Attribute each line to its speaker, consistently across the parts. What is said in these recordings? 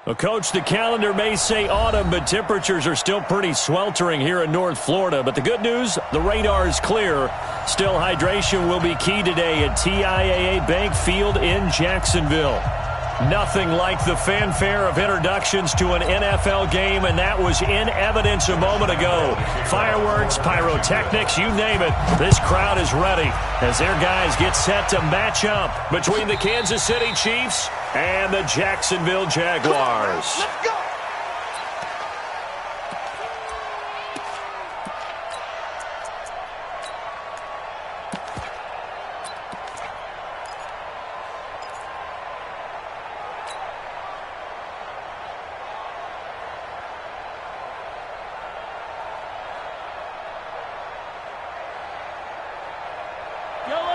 Speaker 1: Well, Coach, the calendar may say autumn, but temperatures are still pretty sweltering here in North Florida. But the good news, the radar is clear. Still, hydration will be key today at TIAA Bank Field in Jacksonville. Nothing like the fanfare of introductions to an NFL game, and that was in evidence a moment ago. Fireworks, pyrotechnics, you name it. This crowd is ready as their guys get set to match up between the Kansas City Chiefs and the Jacksonville Jaguars.
Speaker 2: Let's go!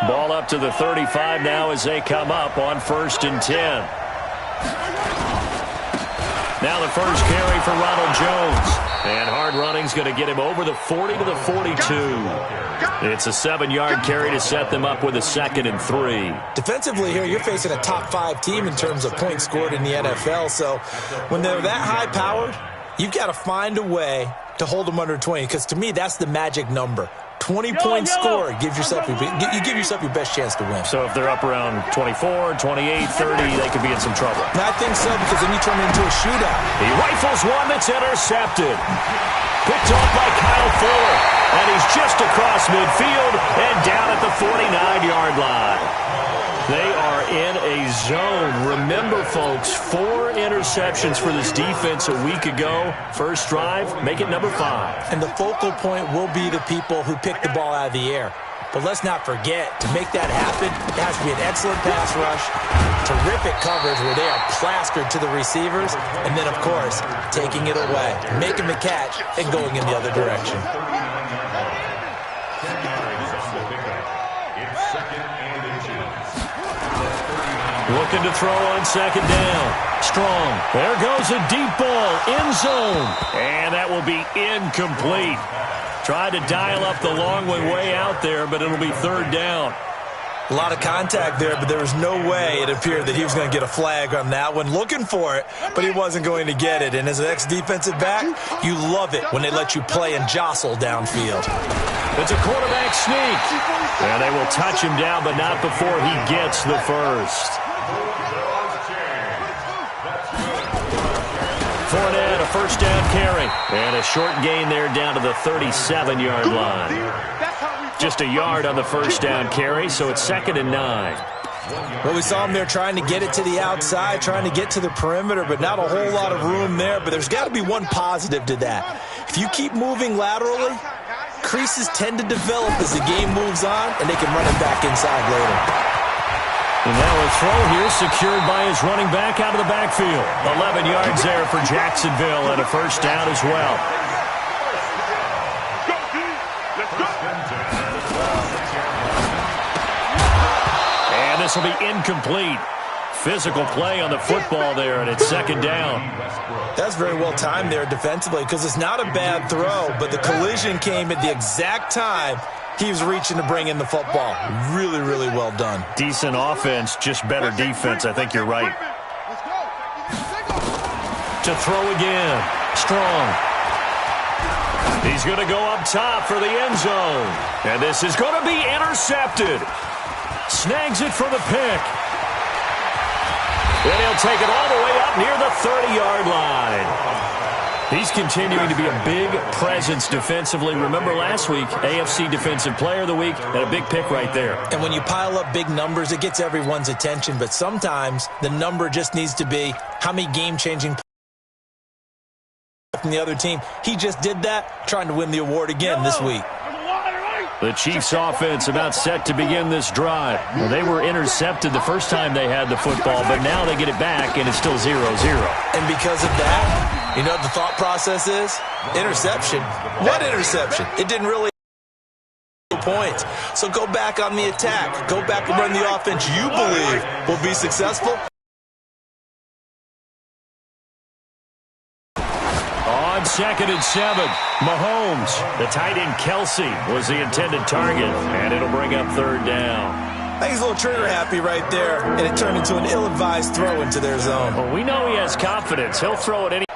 Speaker 1: Ball up to the 35 now as they come up on 1st and 10. Now the first carry for Ronald Jones. And hard running's going to get him over the 40 to the 42. It's a 7-yard carry to set them up with a 2nd and 3.
Speaker 3: Defensively here, you're facing a top 5 team in terms of points scored in the NFL. So when they're that high-powered, you've got to find a way to hold them under 20. Because to me, that's the magic number. 20 points scored, you give yourself your best chance to win.
Speaker 1: So if they're up around 24, 28, 30, they could be in some trouble.
Speaker 3: And I think so, because then you turn it into a shootout.
Speaker 1: He rifles one that's intercepted. Picked off by Kyle Fuller. And he's just across midfield and down at the 49-yard line. They are in a zone. Remember, folks, 4 interceptions for this defense a week ago. First drive, make it number 5.
Speaker 3: And the focal point will be the people who pick the ball out of the air. But let's not forget, to make that happen, it has to be an excellent pass rush, terrific coverage where they are plastered to the receivers, and then, of course, taking it away, making the catch, and going in the other direction.
Speaker 1: Looking to throw on 2nd down. Strong. There goes a deep ball. End zone. And that will be incomplete. Tried to dial up the long one way out there, but it'll be 3rd down.
Speaker 3: A lot of contact there, but there was no way it appeared that he was going to get a flag on that one. Looking for it, but he wasn't going to get it. And as an ex-defensive back, you love it when they let you play and jostle downfield.
Speaker 1: It's a quarterback sneak. And they will touch him down, but not before he gets the first. Fournette, a 1st down carry. And a short gain there down to the 37-yard line. Just a yard on the 1st down carry, so it's 2nd and 9.
Speaker 3: Well, we saw him there trying to get it to the outside, trying to get to the perimeter, but not a whole lot of room there. But there's got to be one positive to that. If you keep moving laterally, creases tend to develop as the game moves on, and they can run it back inside later.
Speaker 1: And now a throw here secured by his running back out of the backfield. 11 yards there for Jacksonville and a 1st down as well. And this will be incomplete. Physical play on the football there, and it's 2nd down.
Speaker 3: That's very well timed there defensively, because it's not a bad throw, but the collision came at the exact time he was reaching to bring in the football. Really, really well done.
Speaker 1: Decent offense, just better defense. I think you're right. To throw again. Strong. He's going to go up top for the end zone. And this is going to be intercepted. Snags it for the pick. And he'll take it all the way up near the 30-yard line. He's continuing to be a big presence defensively. Remember last week, AFC Defensive Player of the Week, and a big pick right there.
Speaker 3: And when you pile up big numbers, it gets everyone's attention. But sometimes the number just needs to be how many game-changing from the other team. He just did that, trying to win the award again this week.
Speaker 1: The Chiefs offense about set to begin this drive. Well, they were intercepted the first time they had the football, but now they get it back, and it's still 0-0.
Speaker 3: And because of that, you know what the thought process is? Interception. What interception? It didn't really points. So go back on the attack. Go back and run the offense you believe will be successful.
Speaker 1: On 2nd and 7, Mahomes. The tight end Kelsey was the intended target, and it'll bring up 3rd down.
Speaker 3: I think he's a little trigger happy right there, and it turned into an ill-advised throw into their zone.
Speaker 1: Well, we know he has confidence. He'll throw it any.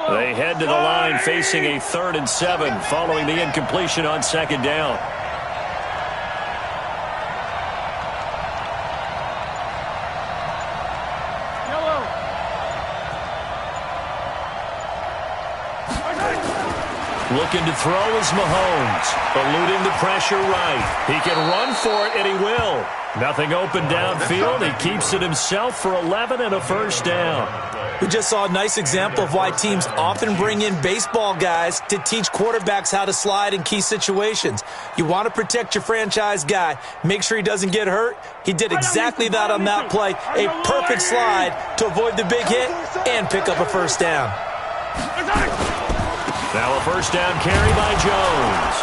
Speaker 1: They head to the line facing a 3rd and 7 following the incompletion on 2nd down. Looking to throw is Mahomes. Eluding the pressure right. He can run for it, and he will. Nothing open downfield. He keeps it himself for 11 and a 1st down.
Speaker 3: We just saw a nice example of why teams often bring in baseball guys to teach quarterbacks how to slide in key situations. You want to protect your franchise guy. Make sure he doesn't get hurt. He did exactly that on that play. A perfect slide to avoid the big hit and pick up a 1st down.
Speaker 1: Now a 1st down carry by Jones.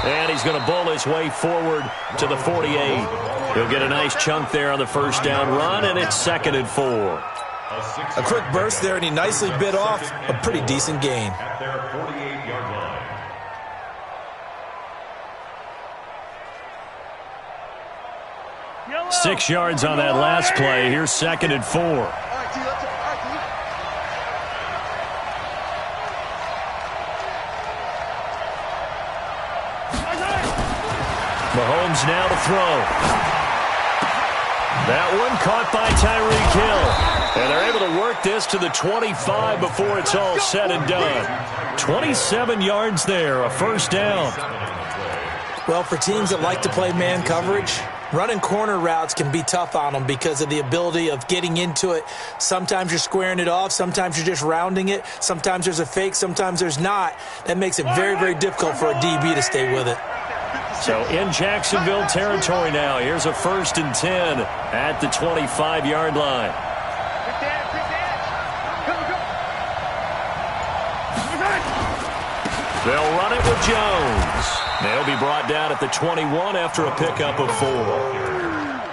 Speaker 1: And he's going to bull his way forward to the 48. He'll get a nice chunk there on the 1st down run, and it's 2nd and 4.
Speaker 3: A quick burst there, and he nicely bit off a pretty decent gain.
Speaker 1: 6 yards on that last play. Here's 2nd and 4. Mahomes now to throw. That one caught by Tyreek Hill. And they're able to work this to the 25 before it's all said and done. 27 yards there, a 1st down.
Speaker 3: Well, for teams that like to play man coverage, running corner routes can be tough on them because of the ability of getting into it. Sometimes you're squaring it off. Sometimes you're just rounding it. Sometimes there's a fake. Sometimes there's not. That makes it very, very difficult for a DB to stay with it.
Speaker 1: So in Jacksonville territory now. Here's a 1st and 10 at the 25-yard line. They'll run it with Jones. They'll be brought down at the 21 after a pickup of 4.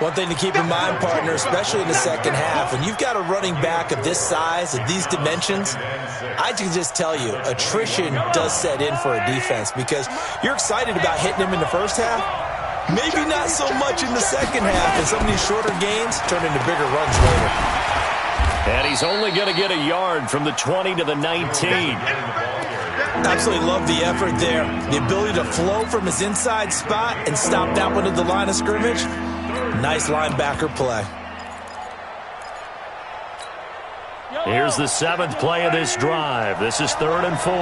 Speaker 3: One thing to keep in mind, partner, especially in the second half, when you've got a running back of this size, of these dimensions, I can just tell you, attrition does set in for a defense because you're excited about hitting him in the first half. Maybe not so much in the second half, and some of these shorter gains turn into bigger runs later.
Speaker 1: And he's only going to get a yard from the 20 to the 19.
Speaker 3: Absolutely love the effort there. The ability to flow from his inside spot and stop that one at the line of scrimmage. Nice linebacker play.
Speaker 1: Here's the 7th play of this drive. This is 3rd and 4.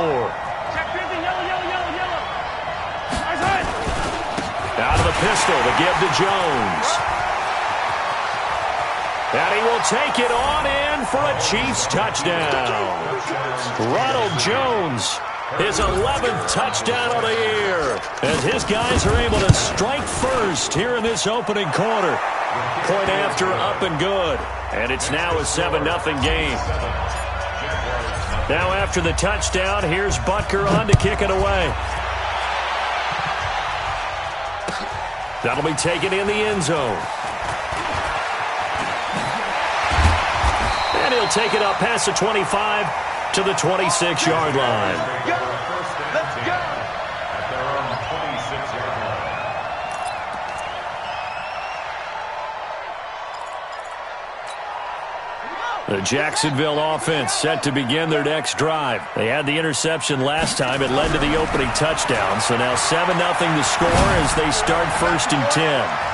Speaker 1: Out of the pistol to give to Jones. And he will take it on in for a Chiefs touchdown. Ronald Jones, his 11th touchdown of the year, as his guys are able to strike first here in this opening quarter. Point after, up and good. And it's now a 7-0 game. Now after the touchdown, here's Butker on to kick it away. That'll be taken in the end zone. And he'll take it up past the 25 to the 26-yard line. The Jacksonville offense set to begin their next drive. They had the interception last time. It led to the opening touchdown. So now 7-0 to score as they start 1st and 10.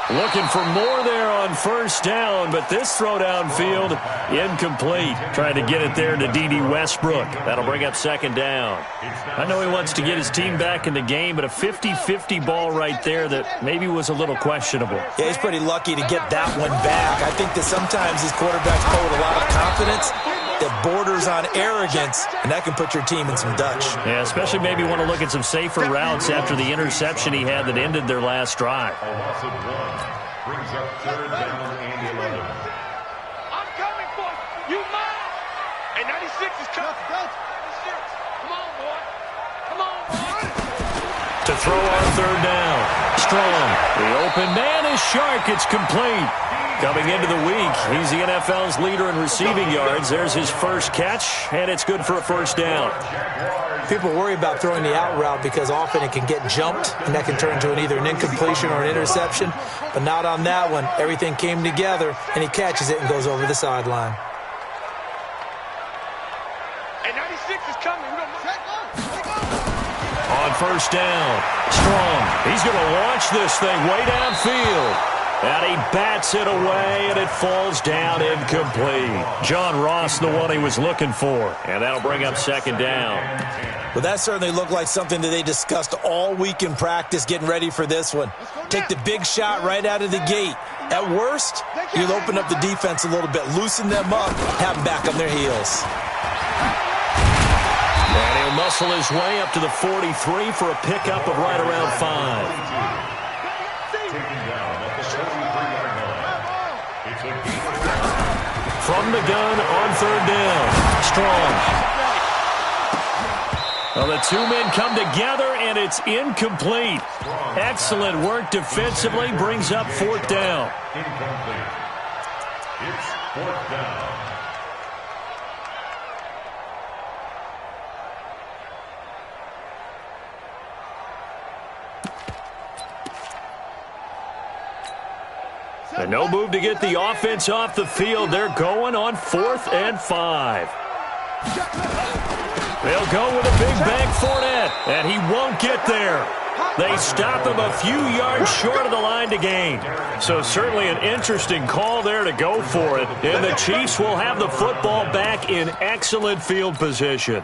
Speaker 1: Looking for more there on 1st down, but this throw downfield incomplete. Trying to get it there to D.D. Westbrook. That'll bring up 2nd down. I know he wants to get his team back in the game, but a 50-50 ball right there that maybe was a little questionable.
Speaker 3: Yeah, he's pretty lucky to get that one back. I think that sometimes these quarterbacks play with a lot of confidence that borders on arrogance, and that can put your team in some Dutch.
Speaker 1: Yeah, especially maybe want to look at some safer routes after the interception he had that ended their last drive.
Speaker 2: Brings up 3rd down and 11. I'm coming for you, mine. And 96 is coming. 96. Come on, boy. Come on, boy.
Speaker 1: To throw on 3rd down. Strong. The open man is Shark. It's complete. Coming into the week, he's the NFL's leader in receiving yards. There's his first catch, and it's good for a 1st down.
Speaker 3: People worry about throwing the out route because often it can get jumped, and that can turn into either an incompletion or an interception. But not on that one. Everything came together, and he catches it and goes over the sideline.
Speaker 2: And 96 is coming.
Speaker 1: On first down, Strong. He's going to launch this thing way downfield. And he bats it away, and it falls down incomplete. John Ross, the one he was looking for. And that'll bring up second down.
Speaker 3: Well, that certainly looked like something that they discussed all week in practice, getting ready for this one. Take the big shot right out of the gate. At worst, you'll open up the defense a little bit, loosen them up, have them back on their heels.
Speaker 1: And he'll muscle his way up to the 43 for a pickup of right around 5. From the gun on third down, Strong. Well, the two men come together, and it's incomplete. Excellent work defensively, brings up fourth down.
Speaker 2: Incomplete. It's fourth down.
Speaker 1: And no move to get the offense off the field. They're going on 4th and 5. They'll go with a big bank Fournette, and he won't get there. They stop him a few yards short of the line to gain. So certainly an interesting call there to go for it. And the Chiefs will have the football back in excellent field position.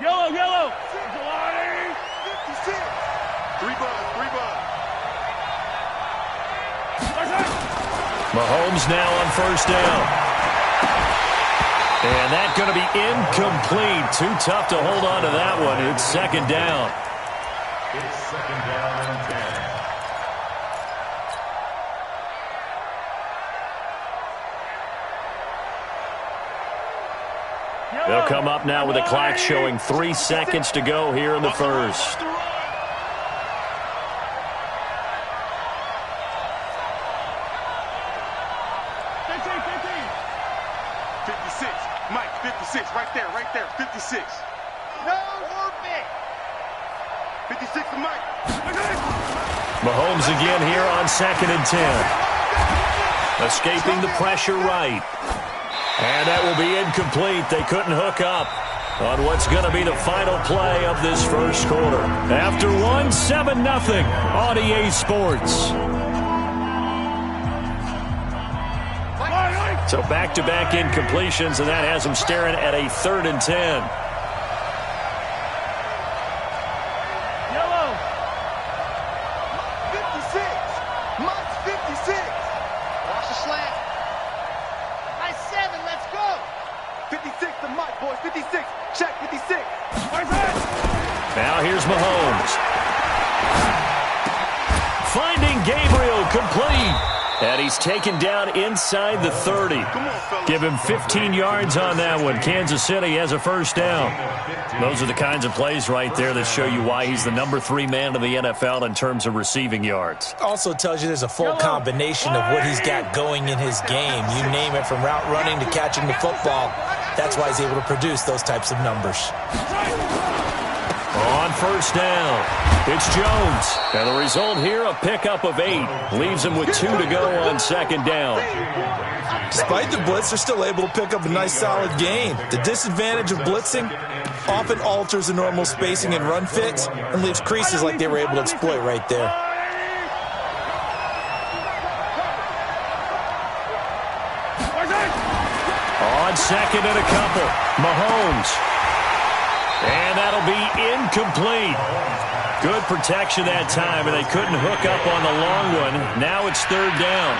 Speaker 2: Yellow. 56. 3 bud.
Speaker 1: Mahomes now on first down. And that's going to be incomplete. Too tough to hold on to that one. It's second down.
Speaker 2: It's second down and 10.
Speaker 1: They'll come up now with the clock showing 3 seconds to go here in the first.
Speaker 2: Mike, 56, right there, 56. No, work it. 56 to Mike.
Speaker 1: Mahomes again here on 2nd and 10. Escaping the pressure right. And that will be incomplete. They couldn't hook up on what's going to be the final play of this first quarter. After one, 7-0 on EA Sports. So back-to-back incompletions, and that has them staring at a 3rd and 10.
Speaker 2: Yellow. 56. Mike's 56. Watch the slant. Nice 7. Let's go. 56 to Mike, boys. 56. Check 56.
Speaker 1: Now here's Mahomes. Finding Gabriel complete. And he's taken down inside the 30. Give him 15 yards on that one. Kansas City has a first down. Those are the kinds of plays right there that show you why he's the number 3 man in the NFL in terms of receiving yards.
Speaker 3: Also tells you there's a full combination of what he's got going in his game. You name it, from route running to catching the football. That's why he's able to produce those types of numbers.
Speaker 1: On first down, it's Jones. And the result here, a pickup of 8. Leaves him with 2 to go on second down.
Speaker 3: Despite the blitz, they're still able to pick up a nice, solid gain. The disadvantage of blitzing often alters the normal spacing and run fits and leaves creases like they were able to exploit right there.
Speaker 1: On second and a couple, Mahomes. And that'll be incomplete. Good protection that time, and they couldn't hook up on the long one. Now it's 3rd down.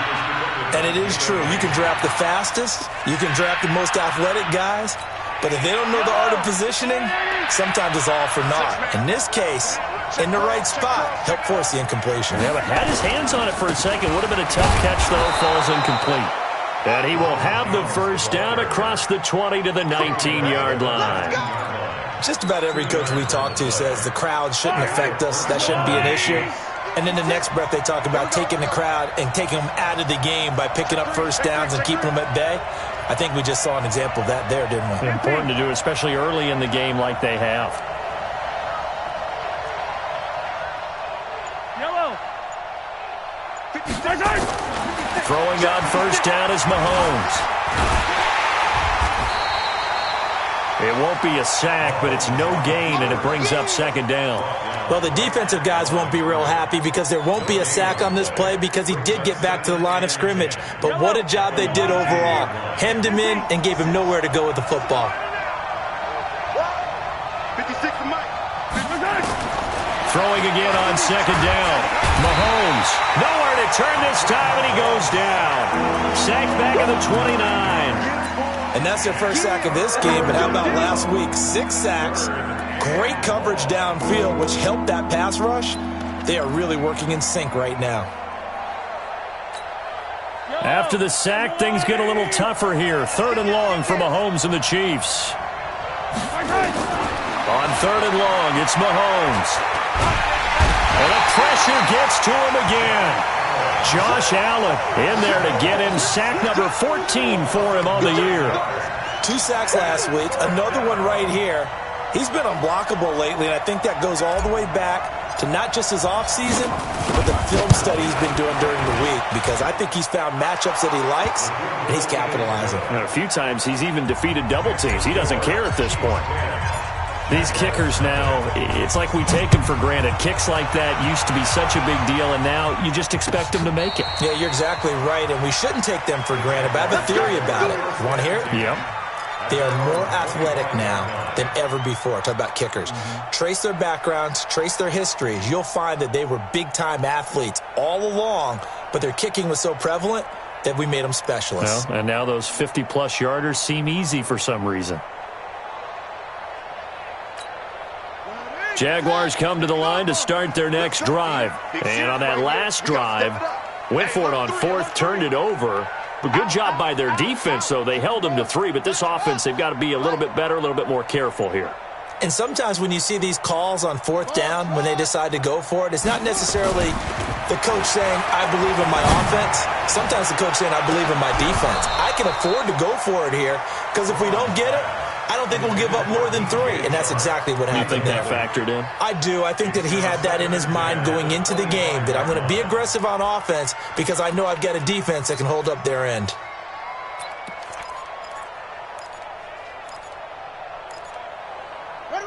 Speaker 3: And it is true. You can draft the fastest. You can draft the most athletic guys. But if they don't know the art of positioning, sometimes it's all for naught. In this case, in the right spot, helped force the incompletion.
Speaker 1: Yeah, but had his hands on it for a second. Would have been a tough catch, though. Falls incomplete. And he will have the first down across the 20 to the 19-yard line.
Speaker 3: Just about every coach we talk to says the crowd shouldn't affect us. That shouldn't be an issue. And in the next breath, they talk about taking the crowd and taking them out of the game by picking up first downs and keeping them at bay. I think we just saw an example of that there, didn't we?
Speaker 1: Important to do, especially early in the game like they have.
Speaker 2: Yellow.
Speaker 1: Throwing on first down is Mahomes. It won't be a sack, but it's no gain, and it brings up second down.
Speaker 3: Well, the defensive guys won't be real happy because there won't be a sack on this play because he did get back to the line of scrimmage. But what a job they did overall. Hemmed him in and gave him nowhere to go with the football.
Speaker 2: 56 for Mike.
Speaker 1: Throwing again on second down. Mahomes, nowhere to turn this time, and he goes down. Sacked back at the 29.
Speaker 3: And that's their first sack of this game, but how about last week? 6 sacks, great coverage downfield, which helped that pass rush. They are really working in sync right now.
Speaker 1: After the sack, things get a little tougher here. 3rd and long for Mahomes and the Chiefs. On 3rd and long, it's Mahomes. And the pressure gets to him again. Josh Allen in there to get him sack number 14 for him on the year.
Speaker 3: 2 sacks last week, another one right here. He's been unblockable lately, and I think that goes all the way back to not just his offseason, but the film study he's been doing during the week, because I think he's found matchups that he likes, and he's capitalizing.
Speaker 1: And a few times he's even defeated double teams. He doesn't care at this point. These kickers now, it's like we take them for granted. Kicks like that used to be such a big deal, and now you just expect them to make it.
Speaker 3: Yeah, you're exactly right, and we shouldn't take them for granted, but I have a theory about it. You want to hear it?
Speaker 1: Yep.
Speaker 3: They are more athletic now than ever before. Talk about kickers. Trace their backgrounds, trace their histories. You'll find that they were big-time athletes all along, but their kicking was so prevalent that we made them specialists.
Speaker 1: Well, and now those 50-plus yarders seem easy for some reason. Jaguars come to the line to start their next drive. And on that last drive, went for it on 4th, turned it over. But good job by their defense, though. They held them to 3, but this offense, they've got to be a little bit better, a little bit more careful here.
Speaker 3: And sometimes when you see these calls on 4th down, when they decide to go for it, it's not necessarily the coach saying, I believe in my offense. Sometimes the coach saying, I believe in my defense. I can afford to go for it here, because if we don't get it, I don't think we'll give up more than 3, and that's exactly what happened.
Speaker 1: You think that factored in?
Speaker 3: I do. I think that he had that in his mind going into the game, that I'm going to be aggressive on offense because I know I've got a defense that can hold up their end.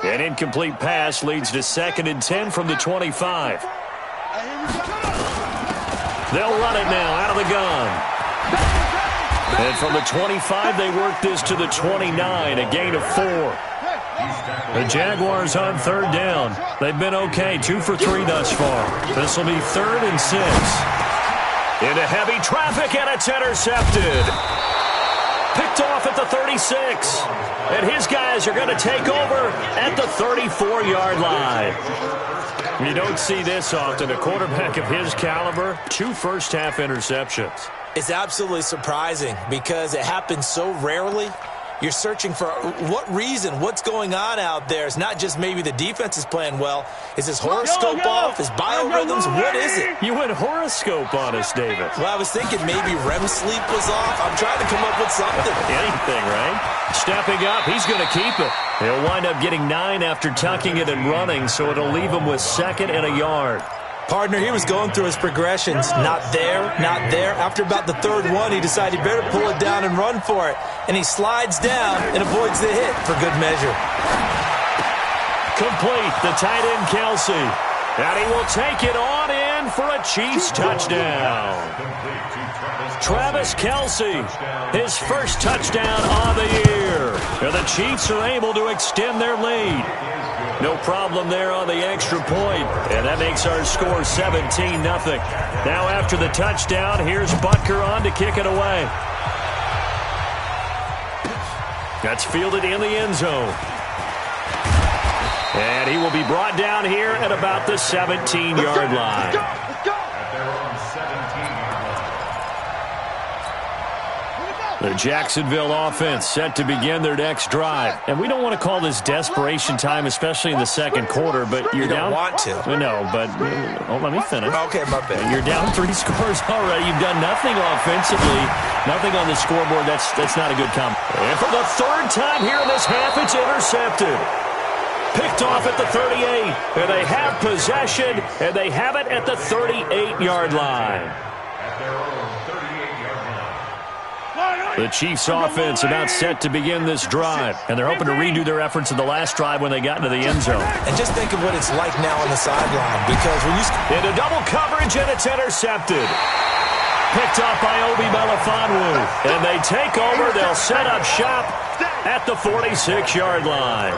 Speaker 1: An incomplete pass leads to 2nd and 10 from the 25. They'll run it now out of the gun. And from the 25, they work this to the 29, a gain of 4. The Jaguars on 3rd down. They've been okay, 2 for 3 thus far. This will be 3rd and 6. Into heavy traffic, and it's intercepted. Picked off at the 36. And his guys are going to take over at the 34-yard line. You don't see this often. A quarterback of his caliber, 2 first-half interceptions.
Speaker 3: It's absolutely surprising because it happens so rarely. You're searching for what reason, what's going on out there. It's not just maybe the defense is playing well. Is his horoscope off? His biorhythms? What is it?
Speaker 1: You went horoscope on us, David.
Speaker 3: Well, I was thinking maybe REM sleep was off. I'm trying to come up with something.
Speaker 1: Anything, right? Stepping up, he's going to keep it. He'll wind up getting 9 after tucking it and running, so it'll leave him with 2nd and a yard.
Speaker 3: Partner, he was going through his progressions. Not there, not there. After about the 3rd one, he decided he better pull it down and run for it. And he slides down and avoids the hit for good measure.
Speaker 1: Complete, the tight end Kelsey. And he will take it on in for a Chiefs touchdown. Travis Kelsey, his first touchdown on the year. And the Chiefs are able to extend their lead. No problem there on the extra point. And that makes our score 17-0. Now after the touchdown, here's Butker on to kick it away. That's fielded in the end zone. And he will be brought down here at about the 17-yard line. The Jacksonville offense set to begin their next drive. And we don't want to call this desperation time, especially in the second quarter, but you're down.
Speaker 3: You don't want to.
Speaker 1: No, but let me finish.
Speaker 3: Okay, my bad.
Speaker 1: You're down 3 scores already. You've done nothing offensively, nothing on the scoreboard. That's not a good comp. And for the third time here in this half, it's intercepted. Picked off at the 38, and they have possession, and they have it at the 38-yard line. The Chiefs offense about set to begin this drive, and they're hoping to redo their efforts in the last drive when they got into the end zone.
Speaker 3: And just think of what it's like now on the sideline, because when you...
Speaker 1: Into double coverage, and it's intercepted. Picked up by Obi Melifonwu, and they take over. They'll set up shop at the 46-yard line.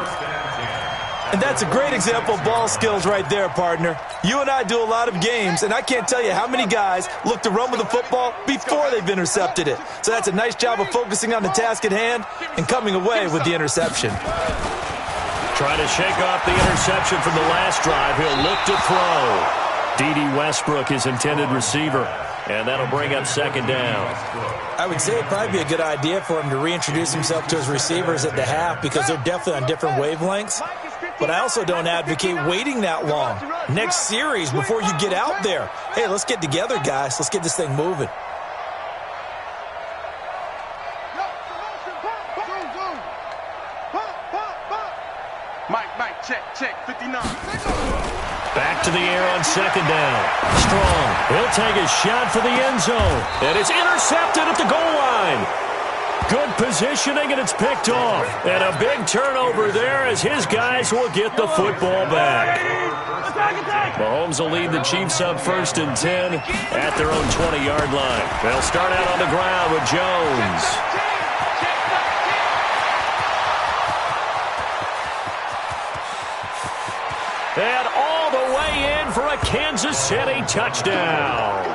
Speaker 3: And that's a great example of ball skills right there, partner. You and I do a lot of games, and I can't tell you how many guys look to run with the football before they've intercepted it. So that's a nice job of focusing on the task at hand and coming away with the interception.
Speaker 1: Trying to shake off the interception from the last drive. He'll look to throw. D.D. Westbrook, his intended receiver, and that'll bring up second down.
Speaker 3: I would say it'd probably be a good idea for him to reintroduce himself to his receivers at the half because they're definitely on different wavelengths. But I also don't advocate waiting that long. Next series before you get out there. Hey, let's get together, guys. Let's get this thing moving.
Speaker 2: Mike, check, 59.
Speaker 1: Back to the air on second down. Strong. He'll take a shot for the end zone. And it's intercepted at the goal line. Good positioning, and it's picked off. And a big turnover there as his guys will get the football back. Mahomes will lead the Chiefs up 1st and 10 at their own 20-yard line. They'll start out on the ground with Jones. And all the way in for a Kansas City touchdown.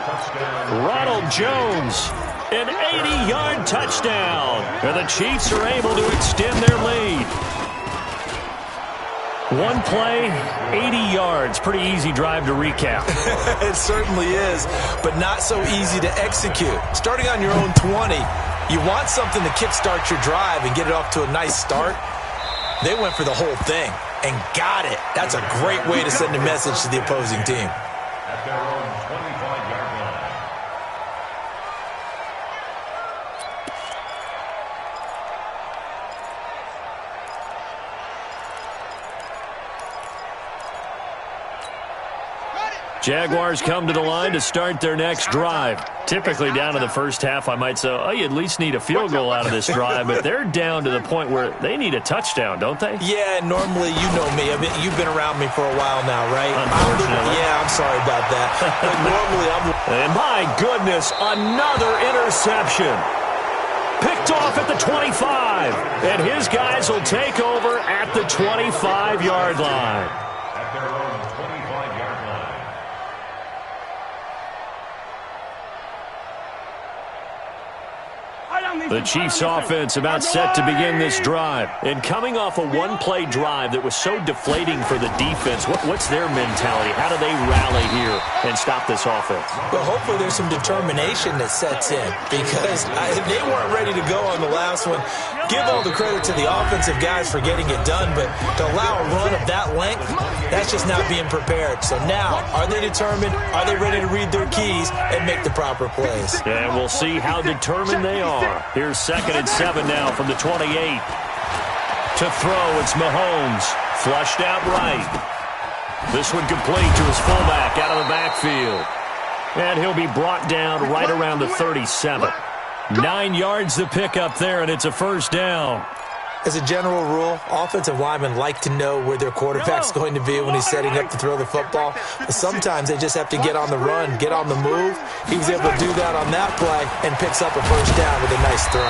Speaker 1: Ronald Jones, an 80-yard touchdown. And the Chiefs are able to extend their lead. One play, 80 yards. Pretty easy drive to recap.
Speaker 3: It certainly is, but not so easy to execute. Starting on your own 20, you want something to kickstart your drive and get it off to a nice start. They went for the whole thing and got it. That's a great way to send a message to the opposing team.
Speaker 2: At their own 25-yard line.
Speaker 1: Jaguars come to the line to start their next drive. Typically down in the first half, I might say, oh, you at least need a field goal out of this drive, but they're down to the point where they need a touchdown, don't they?
Speaker 3: Yeah, normally, you know me. I mean, you've been around me for a while now, right?
Speaker 1: Unfortunately.
Speaker 3: I'm sorry about that. But normally,
Speaker 1: And my goodness, another interception. Picked off at the 25, and his guys will take over at the 25-yard line.
Speaker 2: At their own 25-yard line.
Speaker 1: The Chiefs offense about set to begin this drive. And coming off a one-play drive that was so deflating for the defense, what's their mentality? How do they rally here and stop this offense?
Speaker 3: Well, hopefully there's some determination that sets in because they weren't ready to go on the last one. Give all the credit to the offensive guys for getting it done, but to allow a run of that length, that's just not being prepared. So now, are they determined? Are they ready to read their keys and make the proper plays?
Speaker 1: And we'll see how determined they are. Here's 2nd and 7 now from the 28. To throw, it's Mahomes. Flushed out right. This one complete to his fullback out of the backfield. And he'll be brought down right around the 37. 9 yards to pick up there, and it's a first down.
Speaker 3: As a general rule, offensive linemen like to know where their quarterback's going to be when he's setting up to throw the football. But sometimes they just have to get on the run, get on the move. He was able to do that on that play and picks up a first down with a nice throw.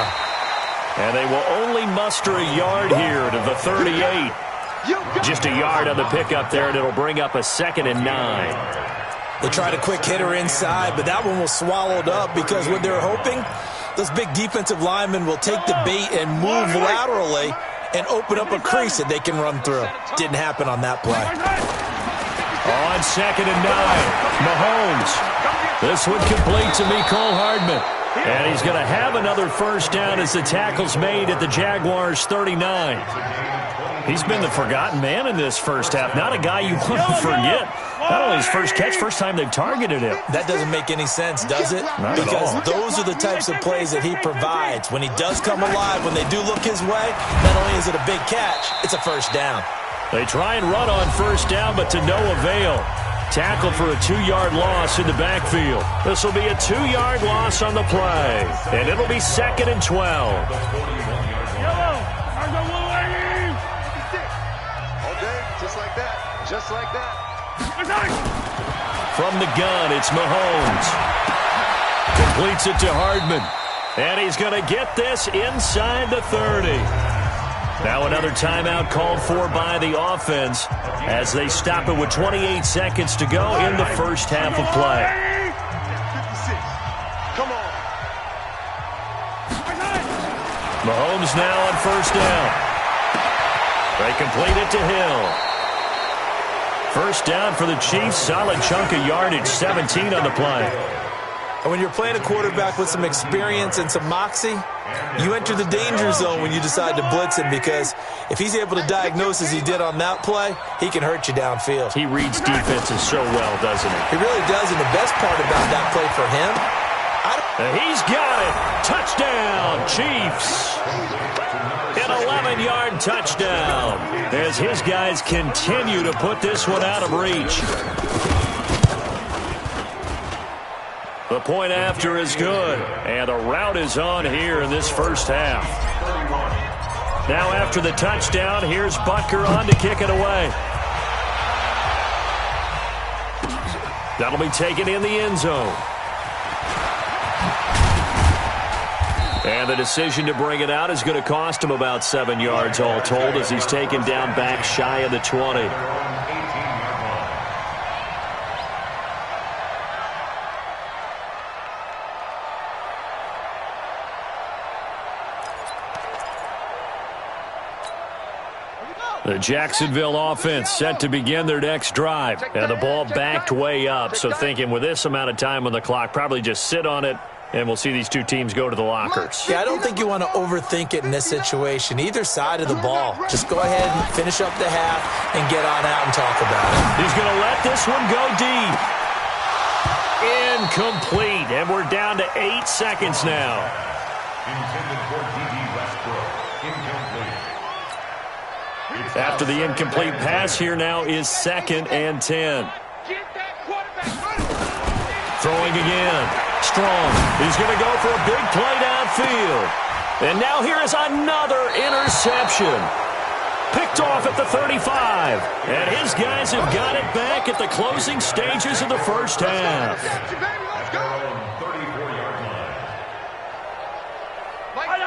Speaker 1: And they will only muster a yard here to the 38. Just a yard on the pickup there, and it'll bring up a 2nd and 9.
Speaker 3: They tried a quick hitter inside, but that one was swallowed up because what they're hoping, those big defensive linemen will take the bait and move laterally and open up a crease that they can run through. Didn't happen on that play.
Speaker 1: On 2nd and 9, Mahomes. This one complete to Mecole Hardman. And he's going to have another first down as the tackle's made at the Jaguars' 39. He's been the forgotten man in this first half. Not a guy you want to forget. Not only his first catch, first time they've targeted him.
Speaker 3: That doesn't make any sense, does it?
Speaker 1: Not
Speaker 3: because
Speaker 1: at all.
Speaker 3: Those are the types of plays that he provides. When he does come alive, when they do look his way, not only is it a big catch, it's a first down.
Speaker 1: They try and run on first down, but to no avail. Tackle for a 2-yard loss in the backfield. This will be a 2-yard loss on the play. And it'll be 2nd and 12.
Speaker 2: Just like that. Just like that.
Speaker 1: From the gun, it's Mahomes. Completes it to Hardman. And he's going to get this inside the 30. Now another timeout called for by the offense as they stop it with 28 seconds to go in the first half of play.
Speaker 2: 56. Come on.
Speaker 1: Mahomes now on first down. They complete it to Hill. First down for the Chiefs. Solid chunk of yardage, 17 on the play.
Speaker 3: And when you're playing a quarterback with some experience and some moxie, you enter the danger zone when you decide to blitz him, because if he's able to diagnose as he did on that play, he can hurt you downfield.
Speaker 1: He reads defenses so well, doesn't he?
Speaker 3: He really does, and the best part about that play for him,
Speaker 1: He's got it. Touchdown, Chiefs. An 11-yard touchdown as his guys continue to put this one out of reach. The point after is good, and a rout is on here in this first half. Now after the touchdown, here's Butker on to kick it away. That'll be taken in the end zone. And the decision to bring it out is going to cost him about 7 yards all told as he's taken down back shy of the 20. The Jacksonville offense set to begin their next drive. And the ball backed way up, so thinking with this amount of time on the clock, probably just sit on it, and we'll see these two teams go to the lockers.
Speaker 3: Yeah, I don't think you want to overthink it in this situation. Either side of the ball. Just go ahead and finish up the half and get on out and talk about it.
Speaker 1: He's going to let this one go deep. Incomplete, and we're down to 8 seconds now.
Speaker 2: Intended for D.D. Westbrook. Incomplete.
Speaker 1: After the incomplete pass, here now is 2nd and 10. Throwing again. Strong. He's going to go for a big play downfield. And now here is another interception. Picked off at the 35. And his guys have got it back at the closing stages of the first half.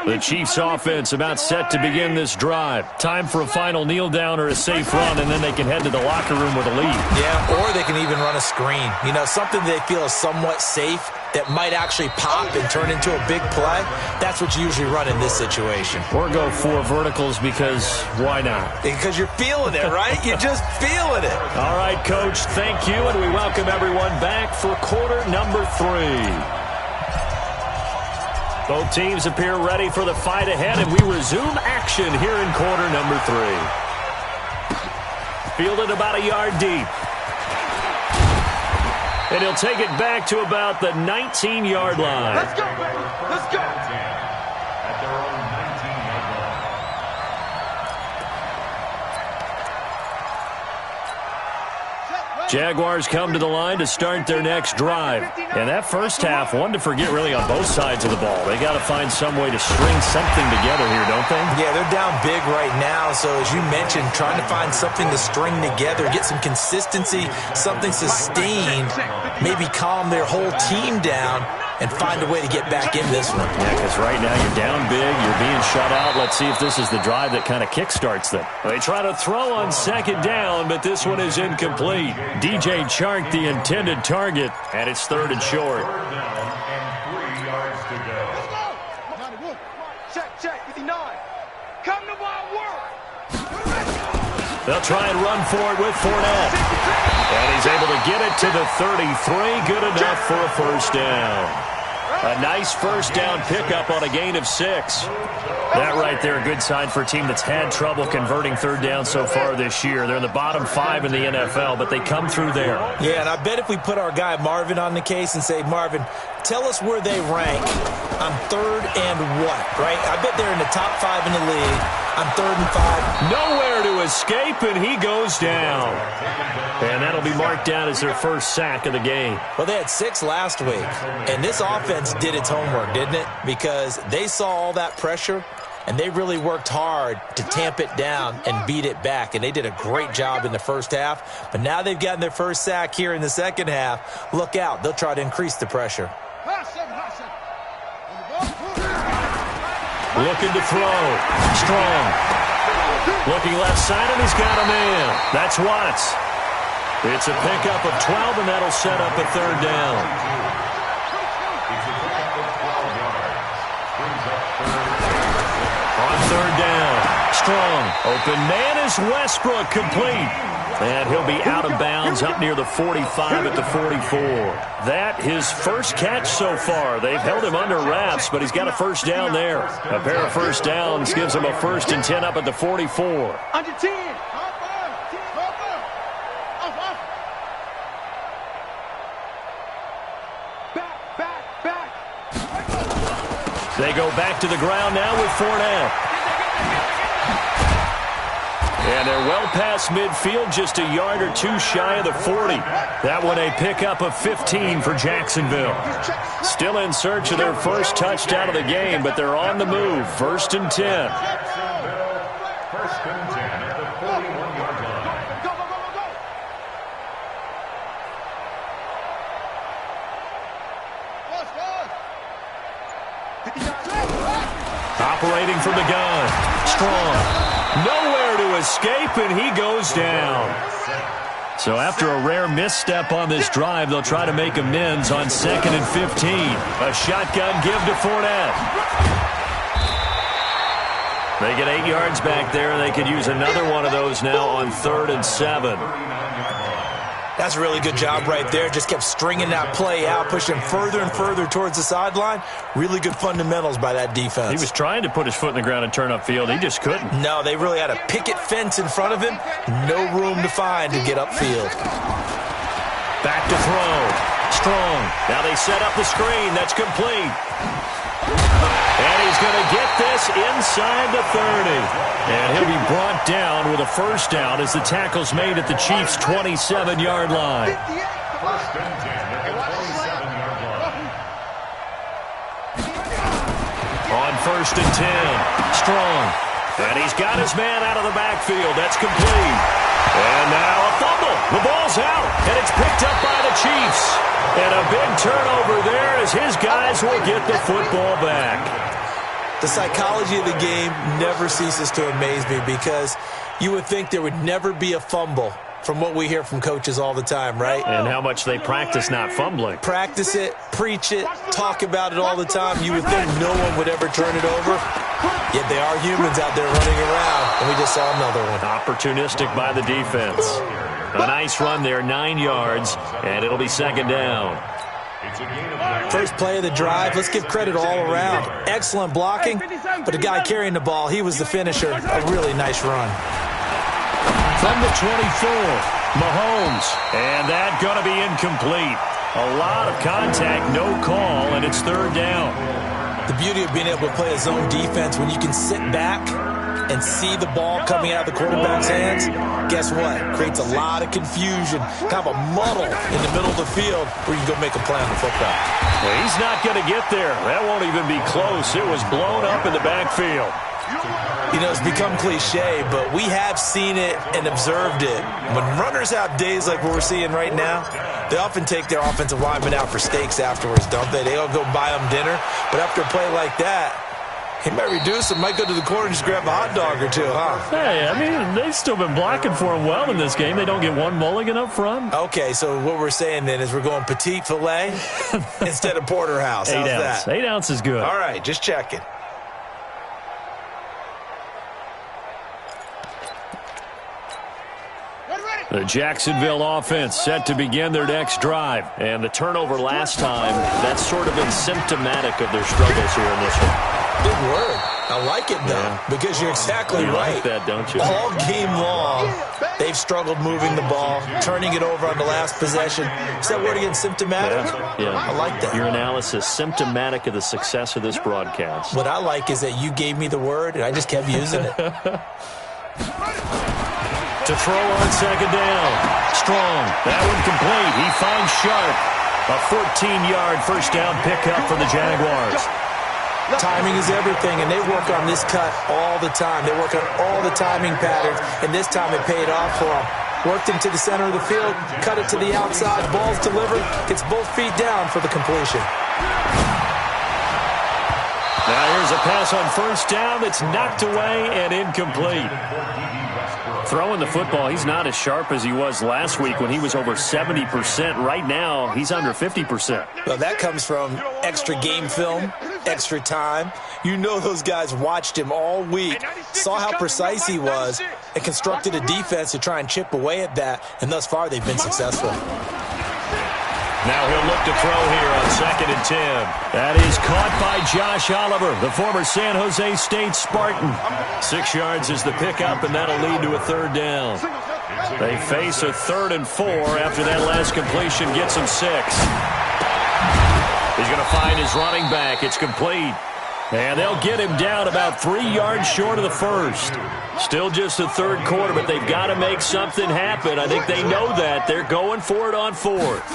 Speaker 1: The Chiefs offense about set to begin this drive. Time for a final kneel down or a safe run, and then they can head to the locker room with a lead.
Speaker 3: Yeah, or they can even run a screen. You know, something they feel is somewhat safe that might actually pop and turn into a big play. That's what you usually run in this situation.
Speaker 1: Or go 4 verticals because why not?
Speaker 3: Because you're feeling it, right? You're just feeling it.
Speaker 1: All right, Coach, thank you, and we welcome everyone back for quarter number 3. Both teams appear ready for the fight ahead, and we resume action here in quarter number 3. Fielded about a yard deep. And he'll take it back to about the 19-yard line.
Speaker 2: Let's go, baby. Let's go. At their own 19-yard line.
Speaker 1: Jaguars come to the line to start their next drive. And that first half, one to forget really on both sides of the ball. They got to find some way to string something together here, don't they?
Speaker 3: Yeah, they're down big right now. So as you mentioned, trying to find something to string together, get some consistency, something sustained, maybe calm their whole team down and find a way to get back in this one.
Speaker 1: Yeah, because right now you're down big, you're being shut out. Let's see if this is the drive that kind of kickstarts them. They try to throw on second down, but this one is incomplete. DJ Chark, the intended target, and it's 3rd and short.
Speaker 2: 3rd down and 3 yards to go. Let's go. Check, 59. Come to my work.
Speaker 1: They'll try and run for it with Fournette. And he's able to get it to the 33. Good enough for a first down. A nice first down pickup on a gain of 6. That right there, a good sign for a team that's had trouble converting third down so far this year. They're in the bottom 5 in the NFL, but they come through there.
Speaker 3: Yeah, and I bet if we put our guy Marvin on the case and say, Marvin, tell us where they rank on third and what, right? I bet they're in the top 5 in the league on third and 5.
Speaker 1: Nowhere to escape, and he goes down. And that'll be marked down as their first sack of the game.
Speaker 3: Well, they had 6 last week, and this offense did its homework, didn't it? Because they saw all that pressure, and they really worked hard to tamp it down and beat it back. And they did a great job in the first half. But now they've gotten their first sack here in the second half. Look out. They'll try to increase the pressure.
Speaker 1: Looking to throw. Strong. Looking left side, and he's got a man. That's Watts. It's a pickup of 12, and that'll set up a third down. On third down, Strong. Open man is Westbrook, complete. And he'll be out of bounds up near the 45 at the 44. That his first catch so far. They've held him under wraps, but he's got a first down there. A pair of first downs gives him a 1st and 10 up at the 44.
Speaker 2: Under 10.
Speaker 1: They go back to the ground now with Fournette. And they're well past midfield, just a yard or 2 shy of the 40. That one a pickup of 15 for Jacksonville. Still in search of their first touchdown of the game, but they're on the move. 1st and 10.
Speaker 2: First and 10 at the 41-yard line. Go, go, go, go, go.
Speaker 1: Operating from the gun. Strong. Nowhere to escape, and he goes down. So after a rare misstep on this drive, they'll try to make amends on 2nd and 15. A shotgun give to Fournette. They get 8 yards back there, and they could use another one of those now on 3rd and 7.
Speaker 3: That's a really good job right there. Just kept stringing that play out, pushing further and further towards the sideline. Really good fundamentals by that defense.
Speaker 1: He was trying to put his foot in the ground and turn upfield. He just couldn't.
Speaker 3: No, they really had a picket fence in front of him. No room to find to get upfield.
Speaker 1: Back to throw. Strong. Now they set up the screen. That's complete. And he's going to get this inside the 30. And he'll be brought down with a first down as the tackle's made at the Chiefs' 27-yard line.
Speaker 2: First and 10 at the 27-yard line.
Speaker 1: On 1st and 10, Strong. And he's got his man out of the backfield. That's complete. And now a fumble. The ball's out, and it's picked up by the Chiefs. And a big turnover there as his guys will get the football back.
Speaker 3: The psychology of the game never ceases to amaze me because you would think there would never be a fumble from what we hear from coaches all the time, right?
Speaker 1: And how much they practice not fumbling.
Speaker 3: Practice it, preach it, talk about it all the time. You would think no one would ever turn it over. Yet they are humans out there running around, and we just saw another one.
Speaker 1: Opportunistic by the defense. A nice run there, 9 yards, and it'll be 2nd down.
Speaker 3: First play of the drive, let's give credit all around. Excellent blocking, but the guy carrying the ball, he was the finisher. A really nice run.
Speaker 1: From the 24, Mahomes, and that going to be incomplete. A lot of contact, no call, and it's 3rd down.
Speaker 3: The beauty of being able to play a zone defense when you can sit back and see the ball coming out of the quarterback's hands, guess what? Creates a lot of confusion, kind of a muddle in the middle of the field where you can go make a play on the football.
Speaker 1: Well, he's not going to get there. That won't even be close. It was blown up in the backfield.
Speaker 3: You know, it's become cliche, but we have seen it and observed it. When runners have days like what we're seeing right now, they often take their offensive linemen out for steaks afterwards, don't they? They all go buy them dinner. But after a play like that, he might reduce them, might go to the corner and just grab a hot dog or two, huh?
Speaker 1: Hey, I mean, they've still been blocking for him well in this game. They don't get one mulligan up front.
Speaker 3: Okay, so what we're saying then is we're going petite filet instead of porterhouse. How's that?
Speaker 1: 8 ounce is good.
Speaker 3: All right, just checking.
Speaker 2: Ready, ready.
Speaker 1: The Jacksonville offense set to begin their next drive. And the turnover last time, that's sort of been symptomatic of their struggles here in this one.
Speaker 3: Big word. I like it, though, because you're exactly right.
Speaker 1: You like that, don't you?
Speaker 3: All game long, they've struggled moving the ball, turning it over on the last possession. Is that word again, symptomatic?
Speaker 1: Yeah.
Speaker 3: I like that.
Speaker 1: Your analysis, symptomatic of the success of this broadcast.
Speaker 3: What I like is that you gave me the word, and I just kept using it.
Speaker 1: To throw on second down. Strong. That one complete. He finds Sharp. A 14-yard first down pickup for the Jaguars.
Speaker 3: Timing is everything, and they work on this cut all the time. They work on all the timing patterns, and this time it paid off for them. Worked into the center of the field, cut it to the outside, ball's delivered, gets both feet down for the completion.
Speaker 1: Now here's a pass on first down that's knocked away and incomplete. Throwing the football, he's not as sharp as he was last week when he was over 70%. Right now, he's under 50%.
Speaker 3: Well, that comes from extra game film, extra time. You know those guys watched him all week, saw how precise he was, and constructed a defense to try and chip away at that, and thus far they've been successful.
Speaker 1: Now he'll look to throw here on 2nd and 10. That is caught by Josh Oliver, the former San Jose State Spartan. 6 yards is the pickup, and that'll lead to a third down. They face a 3rd and 4 after that last completion gets him 6. He's going to find his running back. It's complete. And they'll get him down about 3 yards short of the first. Still just the third quarter, but they've got to make something happen. I think they know that. They're going for it on 4th.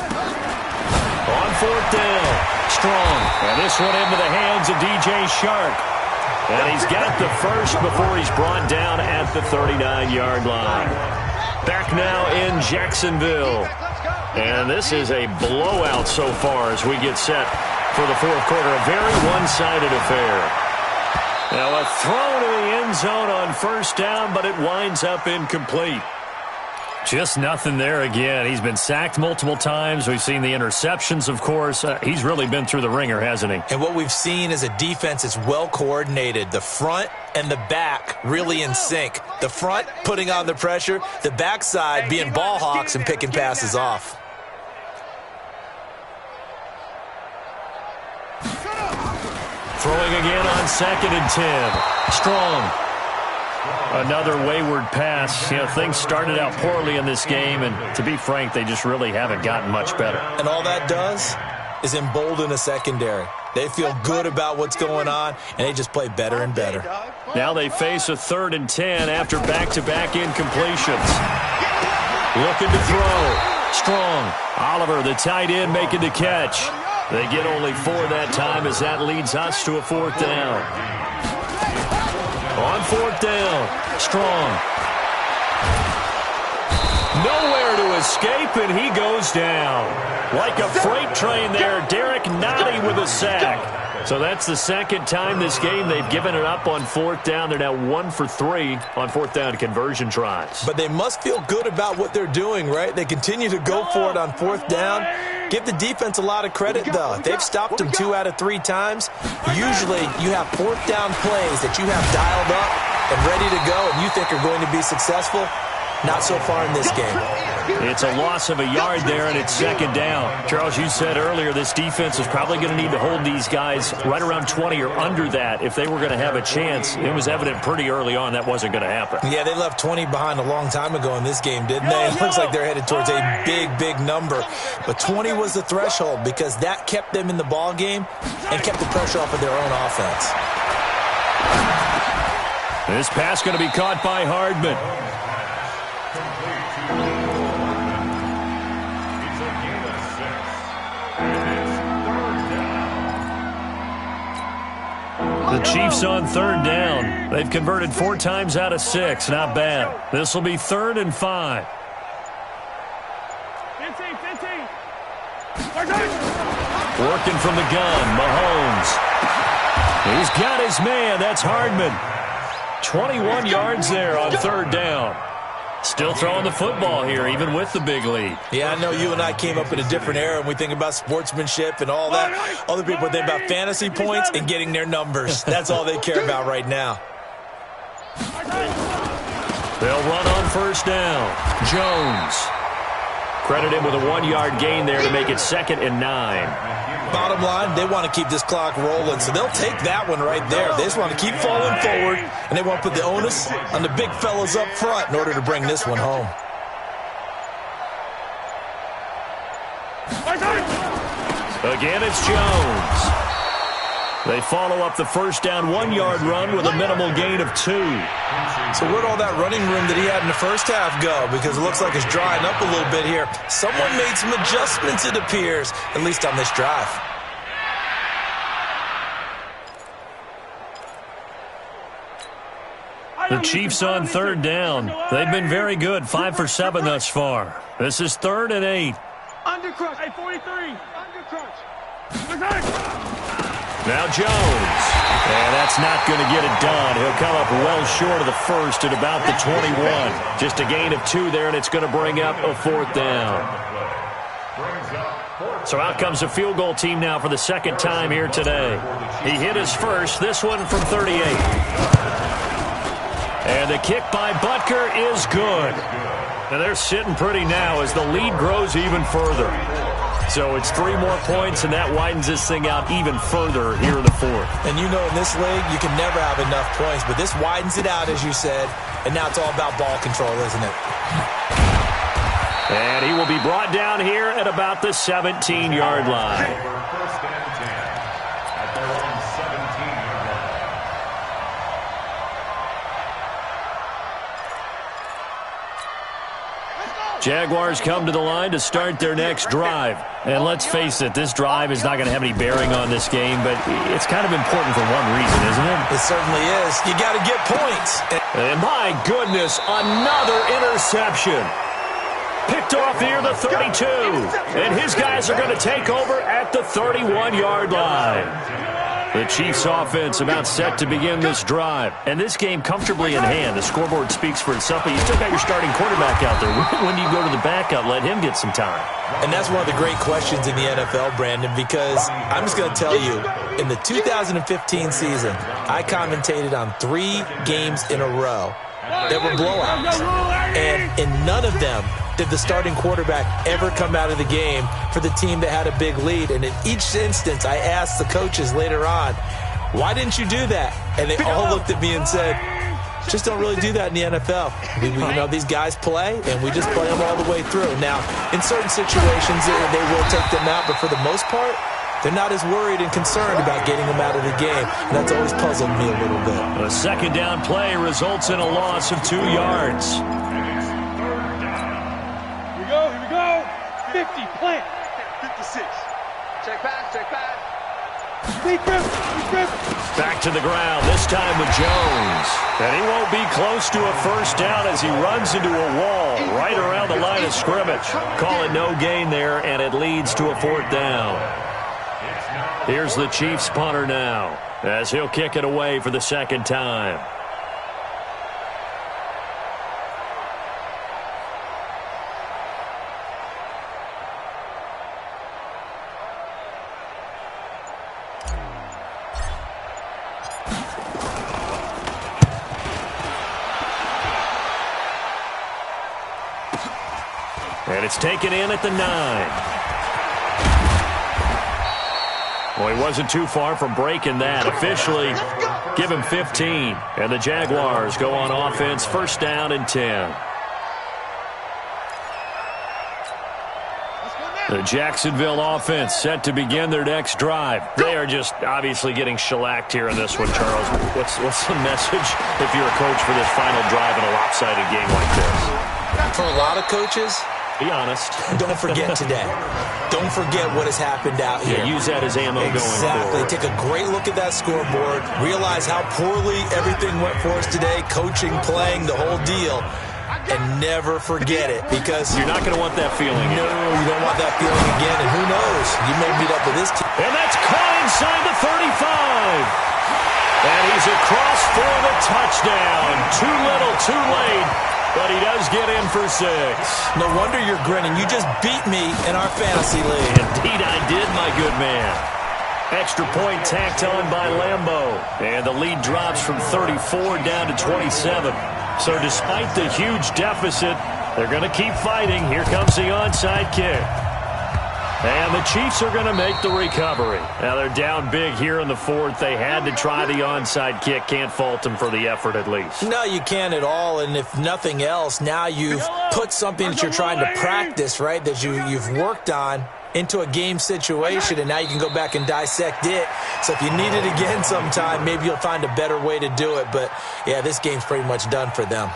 Speaker 1: On 4th down, Strong. And this one into the hands of DJ Shark. And he's got the first before he's brought down at the 39-yard line. Back now in Jacksonville. And this is a blowout so far as we get set for the fourth quarter. A very one-sided affair. Now a throw to the end zone on first down, but it winds up incomplete. Just nothing there again. He's been sacked multiple times. We've seen the interceptions, of course. He's really been through the ringer, hasn't he? And what we've seen is a defense that's well coordinated. The front and the back really in sync. The front putting on the pressure, the backside being ball hawks and picking passes off. Throwing again on 2nd and 10. Strong. Another wayward pass. You know, things started out poorly in this game, and to be frank, they just really haven't gotten much better.
Speaker 3: And all that does is embolden a secondary. They feel good about what's going on, and they just play better and better.
Speaker 1: Now they face a 3rd and 10 after back-to-back incompletions. Looking to throw. Strong. Oliver, the tight end, making the catch. They get only 4 that time as that leads us to a 4th down. On 4th down, Strong. Nowhere to escape, and he goes down. Like a freight train there, Derek Nottie with a sack. So that's the second time this game they've given it up on 4th down. They're now 1 for 3 on 4th down conversion tries.
Speaker 3: But they must feel good about what they're doing, right? They continue to go for it on 4th down. Give the defense a lot of credit, though. They've stopped them 2 out of 3 times. Usually you have 4th down plays that you have dialed up and ready to go and you think are going to be successful. Not so far in this game.
Speaker 1: It's a loss of a yard there, and it's 2nd down. Charles, you said earlier this defense is probably going to need to hold these guys right around 20 or under that if they were going to have a chance. It was evident pretty early on that wasn't going to happen. Yeah, they left 20 behind a long time ago in this game, didn't they? It looks like they're headed towards a big, big number. But 20 was the threshold because that kept them in the ball game and kept the pressure off of their own offense. This pass going to be caught by Hardman. The Chiefs on 3rd down. They've converted 4 times out of 6. Not bad. This will be 3rd and 5.
Speaker 2: 15.
Speaker 1: Working from the gun, Mahomes. He's got his man. That's Hardman. 21 yards there on 3rd down. Still throwing the football here, even with the big lead. Yeah, I know you and I came up in a different era, and we think about sportsmanship and all that. Other people think about fantasy points and getting their numbers. That's all they care about right now. They'll run on first down. Jones. Credit him with a 1-yard gain there to make it 2nd and 9.
Speaker 3: Bottom line, they want to keep this clock rolling, so they'll take that one right there. They just want to keep falling forward, and they want to put the onus on the big fellas up front in order to bring this one home.
Speaker 1: Again, it's Jones. They follow up the first down 1-yard run with a minimal gain of 2.
Speaker 3: So where'd all that running room that he had in the first half go? Because it looks like it's drying up a little bit here. Someone made some adjustments, it appears, at least on this drive.
Speaker 1: The Chiefs on 3rd down. They've been very good, 5 for 7 thus far. This is 3rd and 8.
Speaker 2: Undercrunch. Hey, 43. Undercrunch.
Speaker 1: Now Jones. And that's not going to get it done. He'll come up well short of the first at about the 21. Just a gain of 2 there, and it's going to bring up a 4th down. So out comes the field goal team now for the 2nd time here today. He hit his first, this one from 38. And the kick by Butker is good. And they're sitting pretty now as the lead grows even further. So it's 3 more points, and that widens this thing out even further here in the 4th.
Speaker 3: And you know in this league, you can never have enough points, but this widens it out, as you said, and now it's all about ball control, isn't it?
Speaker 1: And he will be brought down here at about the 17-yard line. Jaguars come to the line to start their next drive. And let's face it, this drive is not going to have any bearing on this game, but it's kind of important for one reason, isn't it?
Speaker 3: It certainly is. You got to get points.
Speaker 1: And my goodness, another interception. Picked off near the 32. And his guys are going to take over at the 31-yard line. The Chiefs offense about set to begin this drive. And this game comfortably in hand. The scoreboard speaks for itself, but you still got your starting quarterback out there. When do you go to the backup? Let him get some time.
Speaker 3: And that's one of the great questions in the NFL, Brandon, because I'm just going to tell you, in the 2015 season, I commentated on 3 games in a row that were blowouts. And in none of them did the starting quarterback ever come out of the game for the team that had a big lead. And in each instance, I asked the coaches later on, why didn't you do that? And they all looked at me and said, just don't really do that in the NFL. You know, these guys play, and we just play them all the way through. Now, in certain situations, they will take them out, but for the most part, they're not as worried and concerned about getting them out of the game. And that's always puzzled me a little bit.
Speaker 1: A 2nd down play results in a loss of 2 yards.
Speaker 2: Here we go. 50, plant. 56. Check back. Deep grip.
Speaker 1: Back to the ground, this time with Jones. And he won't be close to a first down as he runs into a wall right around the line of scrimmage. Call it no gain there, and it leads to a 4th down. Here's the Chiefs punter now as he'll kick it away for the 2nd time. And it's taken in at the 9. Well, he wasn't too far from breaking that. Officially, give him 15. And the Jaguars go on offense, 1st down and 10. The Jacksonville offense set to begin their next drive. They are just obviously getting shellacked here in this one, Charles. What's the message if you're a coach for this final drive in a lopsided game like this?
Speaker 3: For a lot of coaches,
Speaker 1: be honest.
Speaker 3: Don't forget today. Don't forget what has happened out here.
Speaker 1: Yeah, use that as ammo going forward.
Speaker 3: Take a great look at that scoreboard. Realize how poorly everything went for us today. Coaching, playing, the whole deal. And never forget it, because
Speaker 1: you're not going to want that feeling.
Speaker 3: No, you don't want that feeling again. And who knows? You may meet up with this team.
Speaker 1: And that's caught inside the 35. And he's across for the touchdown. Too little, too late. But he does get in for 6.
Speaker 3: No wonder you're grinning. You just beat me in our fantasy league.
Speaker 1: Indeed I did, my good man. Extra point tacked on by Lambeau. And the lead drops from 34 down to 27. So despite the huge deficit, they're going to keep fighting. Here comes the onside kick. And the Chiefs are going to make the recovery. Now they're down big here in the fourth. They had to try the onside kick. Can't fault them for the effort at least.
Speaker 3: No, you can't at all. And if nothing else, now you've put something that you're trying to practice, right, that you've worked on into a game situation, and now you can go back and dissect it. So if you need it again sometime, maybe you'll find a better way to do it. But, yeah, this game's pretty much done for them.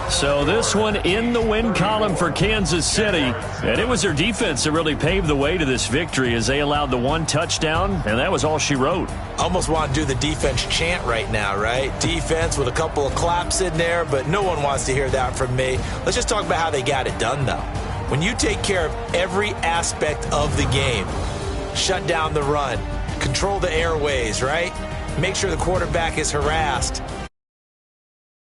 Speaker 1: So this one in the win column for Kansas City. And it was their defense that really paved the way to this victory as they allowed the one touchdown, and that was all she wrote.
Speaker 3: Almost want to do the defense chant right now, right? Defense with a couple of claps in there, but no one wants to hear that from me. Let's just talk about how they got it done, though. When you take care of every aspect of the game, shut down the run, control the airways, right? Make sure the quarterback is harassed,